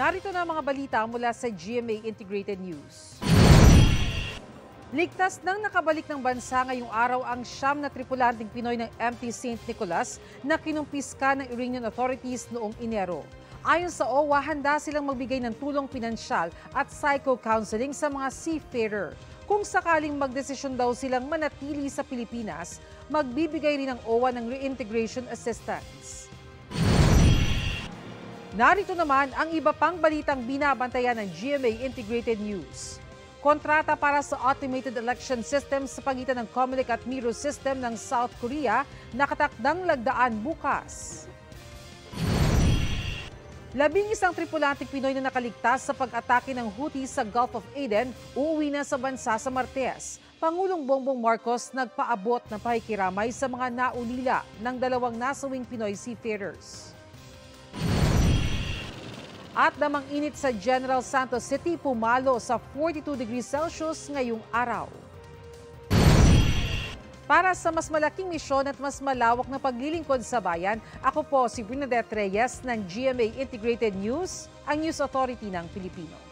Narito na ang mga balita mula sa GMA Integrated News. Ligtas nang nakabalik ng bansa ngayong araw ang 9 na tripulanteng Pinoy ng MT St. Nicholas na kinumpiska ng Iranian authorities noong Enero. Ayon sa OWA, handa silang magbigay ng tulong pinansyal at psycho-counseling sa mga seafarer. Kung sakaling magdesisyon daw silang manatili sa Pilipinas, magbibigay rin ang OWA ng reintegration assistance. Narito naman ang iba pang balitang binabantayan ng GMA Integrated News. Kontrata para sa automated election system sa pagitan ng COMELEC at MIRO system ng South Korea nakatakdang lagdaan bukas. 11 tripulanteng Pinoy na nakaligtas sa pag-atake ng Houthi sa Gulf of Aden uuwi na sa bansa sa Martes. Pangulong Bongbong Marcos nagpaabot ng pakikiramay sa mga naulila ng 2 nasawing Pinoy seafarers. At namang init sa General Santos City, pumalo sa 42 degrees Celsius ngayong araw. Para sa mas malaking misyon at mas malawak na paglilingkod sa bayan, ako po si Bernadette Reyes ng GMA Integrated News, ang News Authority ng Pilipino.